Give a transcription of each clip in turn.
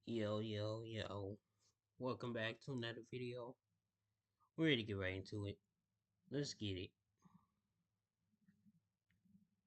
Yo. Welcome back to another video. We're ready to get right into it. Let's get it.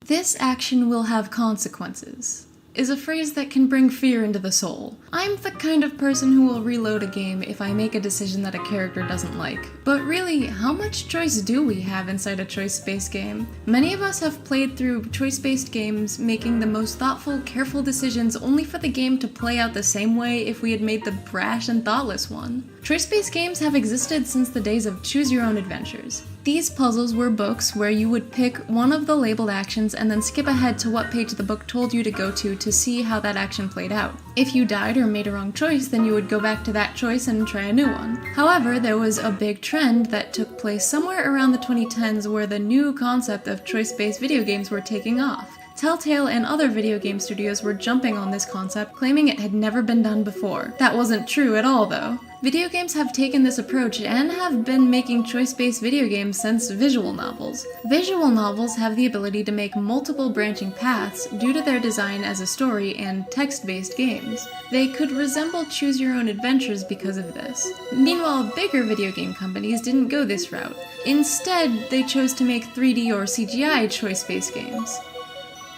This action will have consequences is a phrase that can bring fear into the soul. I'm the kind of person who will reload a game if I make a decision that a character doesn't like. But really, how much choice do we have inside a choice-based game? Many of us have played through choice-based games, making the most thoughtful, careful decisions only for the game to play out the same way if we had made the brash and thoughtless one. Choice-based games have existed since the days of choose-your-own adventures. These puzzles were books where you would pick one of the labeled actions and then skip ahead to what page the book told you to go to see how that action played out. If you died or made a wrong choice, then you would go back to that choice and try a new one. However, there was a big trend that took place somewhere around the 2010s where the new concept of choice-based video games were taking off. Telltale and other video game studios were jumping on this concept, claiming it had never been done before. That wasn't true at all, though. Video games have taken this approach and have been making choice-based video games since visual novels. Visual novels have the ability to make multiple branching paths due to their design as a story and text-based games. They could resemble choose-your-own adventures because of this. Meanwhile, bigger video game companies didn't go this route. Instead, they chose to make 3D or CGI choice-based games.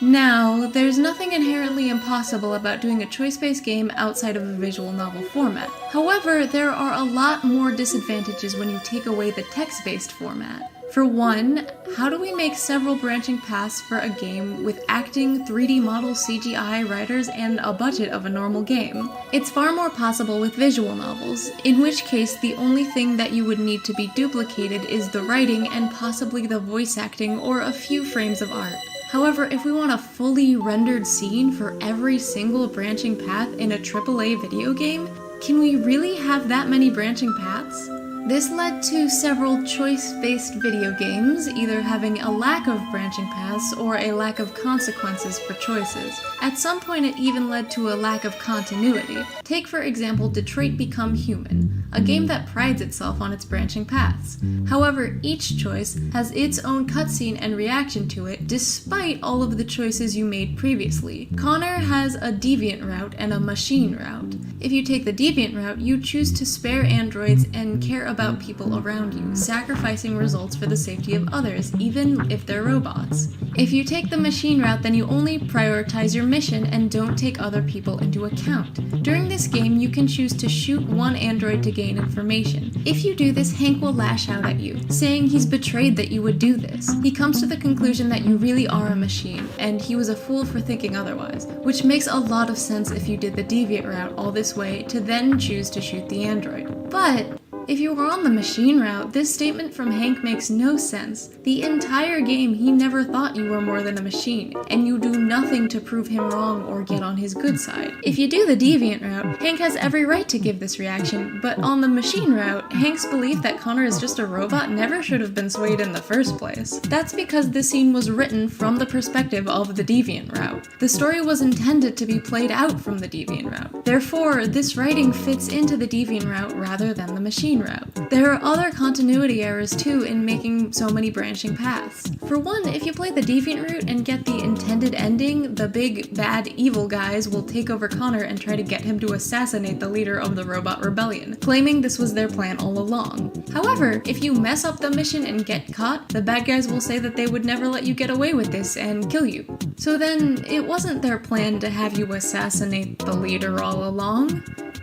Now, there's nothing inherently impossible about doing a choice-based game outside of a visual novel format. However, there are a lot more disadvantages when you take away the text-based format. For one, how do we make several branching paths for a game with acting, 3D model CGI writers, and a budget of a normal game? It's far more possible with visual novels, in which case the only thing that you would need to be duplicated is the writing and possibly the voice acting or a few frames of art. However, if we want a fully rendered scene for every single branching path in a AAA video game, can we really have that many branching paths? This led to several choice-based video games either having a lack of branching paths or a lack of consequences for choices. At some point it even led to a lack of continuity. Take for example Detroit Become Human, a game that prides itself on its branching paths. However, each choice has its own cutscene and reaction to it despite all of the choices you made previously. Connor has a deviant route and a machine route. If you take the deviant route, you choose to spare androids and care about people around you, sacrificing results for the safety of others, even if they're robots. If you take the machine route, then you only prioritize your mission and don't take other people into account. During this game, you can choose to shoot one android to gain information. If you do this, Hank will lash out at you, saying he's betrayed that you would do this. He comes to the conclusion that you really are a machine, and he was a fool for thinking otherwise, which makes a lot of sense if you did the deviant route all this way to then choose to shoot the android. But if you were on the machine route, this statement from Hank makes no sense. The entire game, he never thought you were more than a machine, and you do nothing to prove him wrong or get on his good side. If you do the deviant route, Hank has every right to give this reaction, but on the machine route, Hank's belief that Connor is just a robot never should have been swayed in the first place. That's because this scene was written from the perspective of the deviant route. The story was intended to be played out from the deviant route. Therefore, this writing fits into the deviant route rather than the machine route. There are other continuity errors too in making so many branching paths. For one, if you play the deviant route and get the intended ending, the big, bad, evil guys will take over Connor and try to get him to assassinate the leader of the robot rebellion, claiming this was their plan all along. However, if you mess up the mission and get caught, the bad guys will say that they would never let you get away with this and kill you. So then, it wasn't their plan to have you assassinate the leader all along.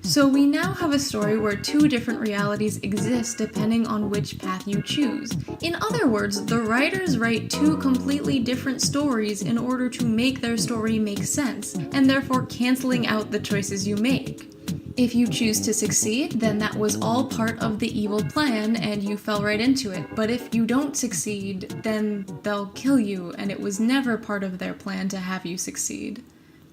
So we now have a story where two different realities exist depending on which path you choose. In other words, the writers write two completely different stories in order to make their story make sense, and therefore canceling out the choices you make. If you choose to succeed, then that was all part of the evil plan and you fell right into it. But if you don't succeed, then they'll kill you, and it was never part of their plan to have you succeed.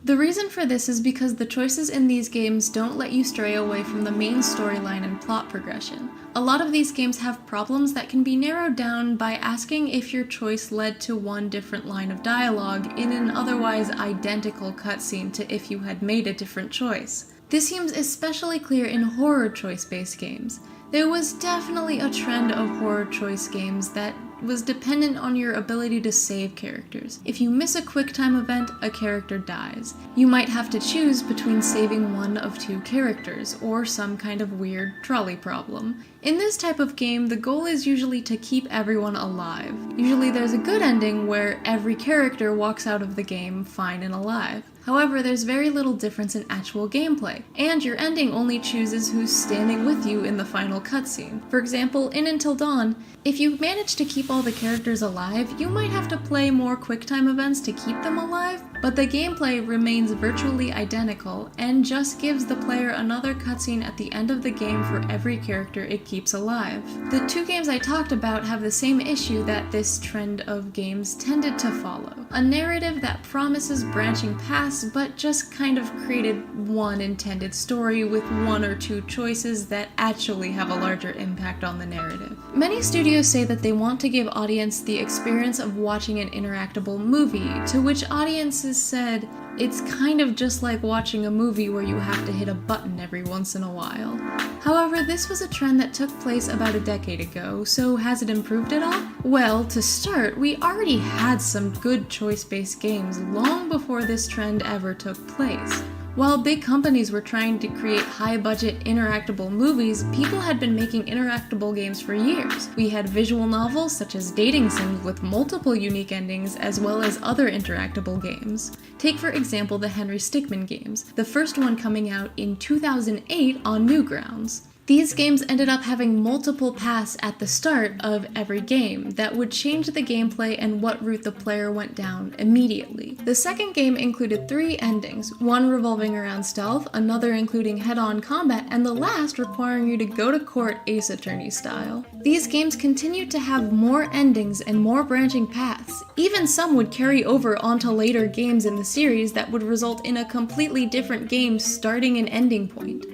The reason for this is because the choices in these games don't let you stray away from the main storyline and plot progression. A lot of these games have problems that can be narrowed down by asking if your choice led to one different line of dialogue in an otherwise identical cutscene to if you had made a different choice. This seems especially clear in horror choice-based games. There was definitely a trend of horror choice games that was dependent on your ability to save characters. If you miss a QuickTime event, a character dies. You might have to choose between saving one of two characters, or some kind of weird trolley problem. In this type of game, the goal is usually to keep everyone alive. Usually there's a good ending where every character walks out of the game fine and alive. However, there's very little difference in actual gameplay, and your ending only chooses who's standing with you in the final cutscene. For example, in Until Dawn, if you manage to keep all the characters alive, you might have to play more QuickTime events to keep them alive, but the gameplay remains virtually identical and just gives the player another cutscene at the end of the game for every character it keeps alive. The two games I talked about have the same issue that this trend of games tended to follow. A narrative that promises branching paths but just kind of created one intended story with one or two choices that actually have a larger impact on the narrative. Many studios say that they want to give audience the experience of watching an interactable movie, to which audiences said, it's kind of just like watching a movie where you have to hit a button every once in a while. However, this was a trend that took place about a decade ago, so has it improved at all? Well, to start, we already had some good choice-based games long before this trend ever took place. While big companies were trying to create high-budget interactable movies, people had been making interactable games for years. We had visual novels such as dating sims with multiple unique endings, as well as other interactable games. Take for example the Henry Stickmin games, the first one coming out in 2008 on Newgrounds. These games ended up having multiple paths at the start of every game that would change the gameplay and what route the player went down immediately. The second game included 3 endings, one revolving around stealth, another including head-on combat, and the last requiring you to go to court Ace Attorney style. These games continued to have more endings and more branching paths. Even some would carry over onto later games in the series that would result in a completely different game starting and ending point.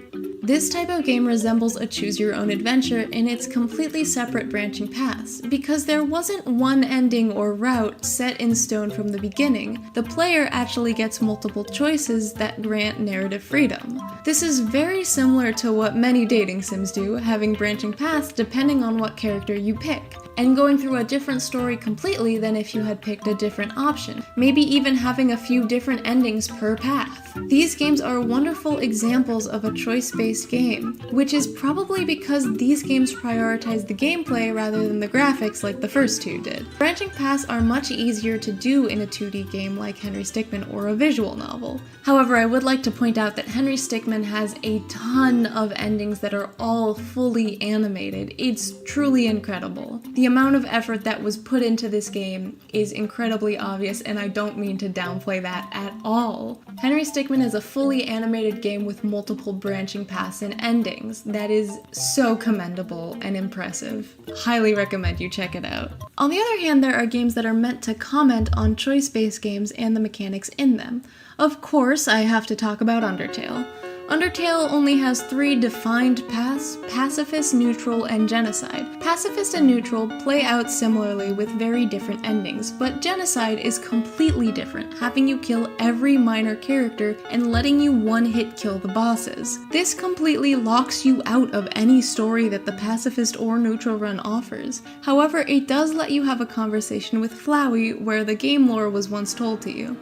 This type of game resembles a choose-your-own-adventure in its completely separate branching paths. Because there wasn't one ending or route set in stone from the beginning, the player actually gets multiple choices that grant narrative freedom. This is very similar to what many dating sims do, having branching paths depending on what character you pick, and going through a different story completely than if you had picked a different option, maybe even having a few different endings per path. These games are wonderful examples of a choice-based game, which is probably because these games prioritize the gameplay rather than the graphics like the first two did. Branching paths are much easier to do in a 2D game like Henry Stickmin or a visual novel. However, I would like to point out that Henry Stickmin has a ton of endings that are all fully animated. It's truly incredible. The amount of effort that was put into this game is incredibly obvious, and I don't mean to downplay that at all. Henry Stickmin is a fully animated game with multiple branching paths and endings that is so commendable and impressive. Highly recommend you check it out. On the other hand, there are games that are meant to comment on choice-based games and the mechanics in them. Of course, I have to talk about Undertale. Undertale only has 3 defined paths: pacifist, neutral, and genocide. Pacifist and neutral play out similarly with very different endings, but genocide is completely different, having you kill every minor character and letting you one-hit kill the bosses. This completely locks you out of any story that the pacifist or neutral run offers. However, it does let you have a conversation with Flowey where the game lore was once told to you.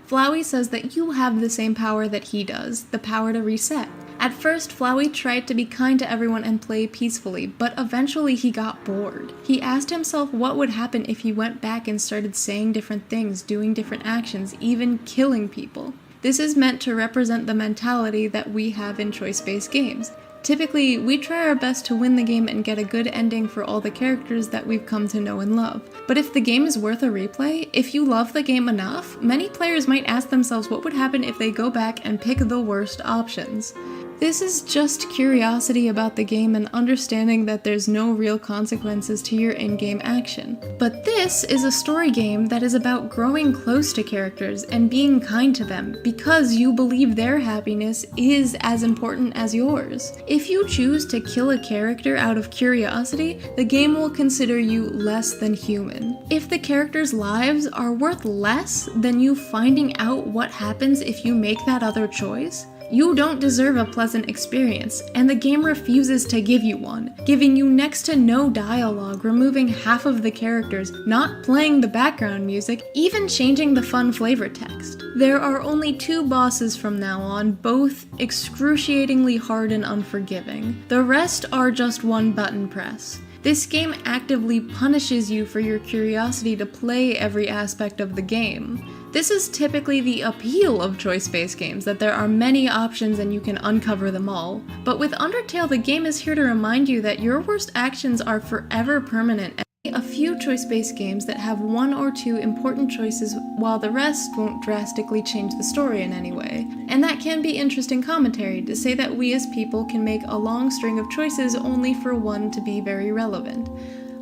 Flowey says that you have the same power that he does, the power to reset. At first, Flowey tried to be kind to everyone and play peacefully, but eventually he got bored. He asked himself what would happen if he went back and started saying different things, doing different actions, even killing people. This is meant to represent the mentality that we have in choice-based games. Typically, we try our best to win the game and get a good ending for all the characters that we've come to know and love. But if the game is worth a replay, if you love the game enough, many players might ask themselves what would happen if they go back and pick the worst options. This is just curiosity about the game and understanding that there's no real consequences to your in-game action. But this is a story game that is about growing close to characters and being kind to them because you believe their happiness is as important as yours. If you choose to kill a character out of curiosity, the game will consider you less than human. If the characters' lives are worth less than you finding out what happens if you make that other choice, You don't deserve a pleasant experience, and the game refuses to give you one, giving you next to no dialogue, removing half of the characters, not playing the background music, even changing the fun flavor text. There are only 2 bosses from now on, both excruciatingly hard and unforgiving. The rest are just one button press. This game actively punishes you for your curiosity to play every aspect of the game. This is typically the appeal of choice-based games, that there are many options and you can uncover them all. But with Undertale, the game is here to remind you that your worst actions are forever permanent. A few choice-based games that have 1 or 2 important choices while the rest won't drastically change the story in any way. And that can be interesting commentary, to say that we as people can make a long string of choices only for one to be very relevant.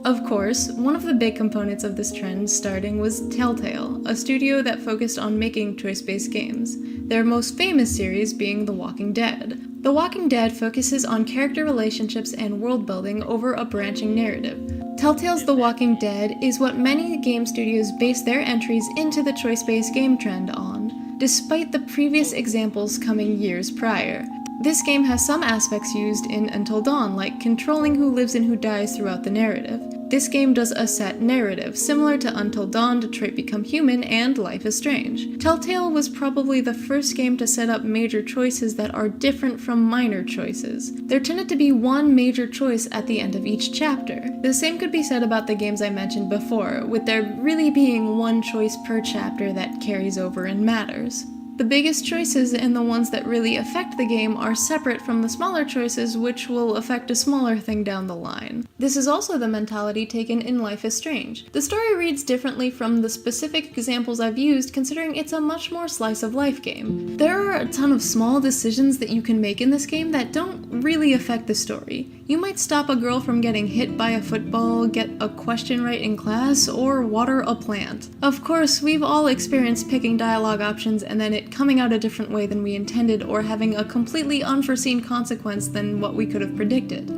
Of course, one of the big components of this trend starting was Telltale, a studio that focused on making choice-based games, their most famous series being The Walking Dead. The Walking Dead focuses on character relationships and world building over a branching narrative. Telltale's The Walking Dead is what many game studios base their entries into the choice-based game trend on, despite the previous examples coming years prior. This game has some aspects used in Until Dawn, like controlling who lives and who dies throughout the narrative. This game does a set narrative, similar to Until Dawn, Detroit Become Human, and Life is Strange. Telltale was probably the first game to set up major choices that are different from minor choices. There tended to be one major choice at the end of each chapter. The same could be said about the games I mentioned before, with there really being one choice per chapter that carries over and matters. The biggest choices and the ones that really affect the game are separate from the smaller choices, which will affect a smaller thing down the line. This is also the mentality taken in Life is Strange. The story reads differently from the specific examples I've used, considering it's a much more slice-of-life game. There are a ton of small decisions that you can make in this game that don't really affect the story. You might stop a girl from getting hit by a football, get a question right in class, or water a plant. Of course, we've all experienced picking dialogue options and then it coming out a different way than we intended, or having a completely unforeseen consequence than what we could have predicted.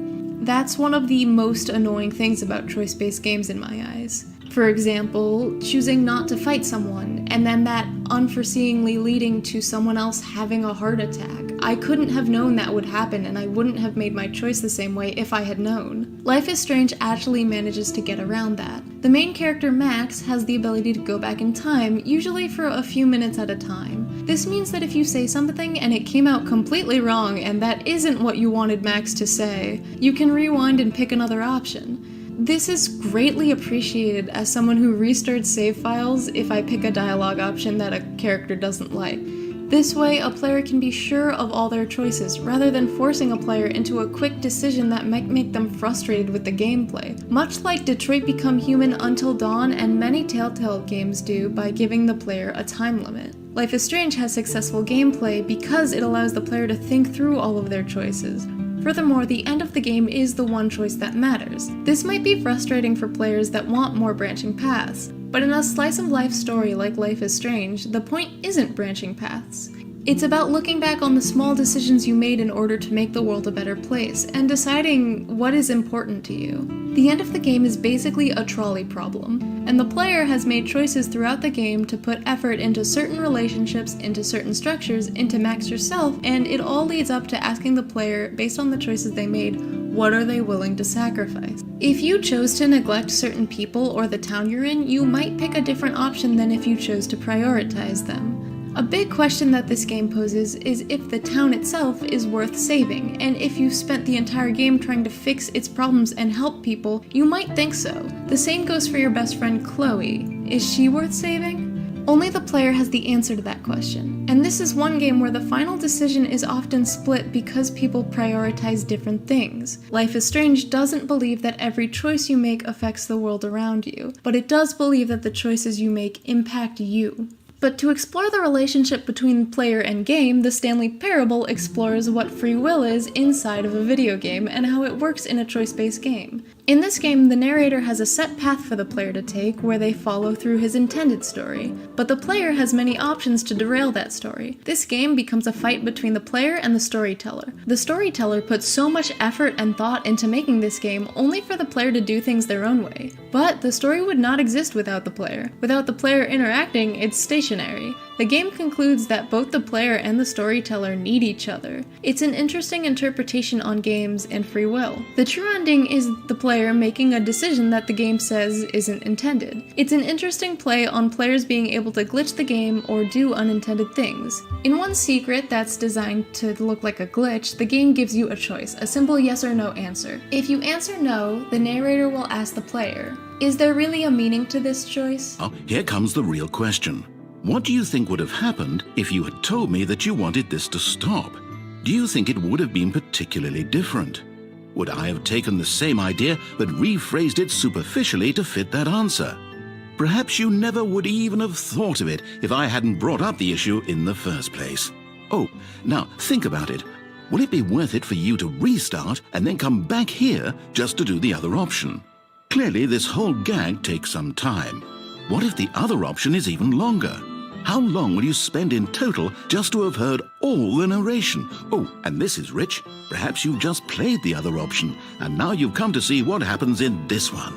That's one of the most annoying things about choice-based games in my eyes. For example, choosing not to fight someone, and then that unforeseeingly leading to someone else having a heart attack. I couldn't have known that would happen, and I wouldn't have made my choice the same way if I had known. Life is Strange actually manages to get around that. The main character, Max, has the ability to go back in time, usually for a few minutes at a time. This means that if you say something and it came out completely wrong and that isn't what you wanted Max to say, you can rewind and pick another option. This is greatly appreciated as someone who restarts save files if I pick a dialogue option that a character doesn't like. This way, a player can be sure of all their choices, rather than forcing a player into a quick decision that might make them frustrated with the gameplay, much like Detroit Become Human, Until Dawn, and many Telltale games do by giving the player a time limit. Life is Strange has successful gameplay because it allows the player to think through all of their choices. Furthermore, the end of the game is the one choice that matters. This might be frustrating for players that want more branching paths, but in a slice-of-life story like Life is Strange, the point isn't branching paths. It's about looking back on the small decisions you made in order to make the world a better place, and deciding what is important to you. The end of the game is basically a trolley problem, and the player has made choices throughout the game to put effort into certain relationships, into certain structures, into Max yourself, and it all leads up to asking the player, based on the choices they made, what are they willing to sacrifice? If you chose to neglect certain people or the town you're in, you might pick a different option than if you chose to prioritize them. A big question that this game poses is if the town itself is worth saving, and if you've spent the entire game trying to fix its problems and help people, you might think so. The same goes for your best friend Chloe. Is she worth saving? Only the player has the answer to that question, and this is one game where the final decision is often split because people prioritize different things. Life is Strange doesn't believe that every choice you make affects the world around you, but it does believe that the choices you make impact you. But to explore the relationship between player and game, the Stanley Parable explores what free will is inside of a video game and how it works in a choice-based game. In this game, the narrator has a set path for the player to take where they follow through his intended story, but the player has many options to derail that story. This game becomes a fight between the player and the storyteller. The storyteller puts so much effort and thought into making this game only for the player to do things their own way. But the story would not exist without the player. Without the player interacting, it's stationary. The game concludes that both the player and the storyteller need each other. It's an interesting interpretation on games and free will. The true ending is the player making a decision that the game says isn't intended. It's an interesting play on players being able to glitch the game or do unintended things. In one secret that's designed to look like a glitch, the game gives you a choice, a simple yes or no answer. If you answer no, the narrator will ask the player, "Is there really a meaning to this choice?" Oh, here comes the real question. What do you think would have happened if you had told me that you wanted this to stop? Do you think it would have been particularly different? Would I have taken the same idea but rephrased it superficially to fit that answer? Perhaps you never would even have thought of it if I hadn't brought up the issue in the first place. Oh, now think about it. Will it be worth it for you to restart and then come back here just to do the other option? Clearly, this whole gag takes some time. What if the other option is even longer? How long will you spend in total just to have heard all the narration? Oh, and this is rich. Perhaps you've just played the other option, and now you've come to see what happens in this one.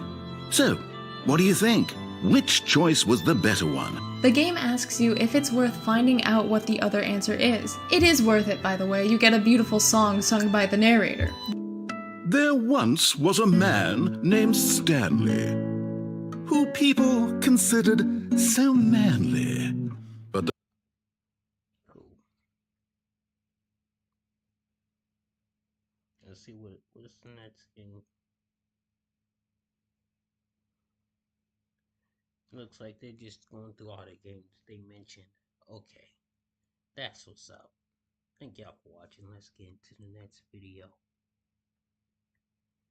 So, what do you think? Which choice was the better one? The game asks you if it's worth finding out what the other answer is. It is worth it, by the way. You get a beautiful song sung by the narrator. There once was a man named Stanley, who people considered so manly. But Cool. Let's see what's the next game. Looks like they're just going through all the games they mentioned. Okay, that's what's up. Thank y'all for watching. Let's get into the next video.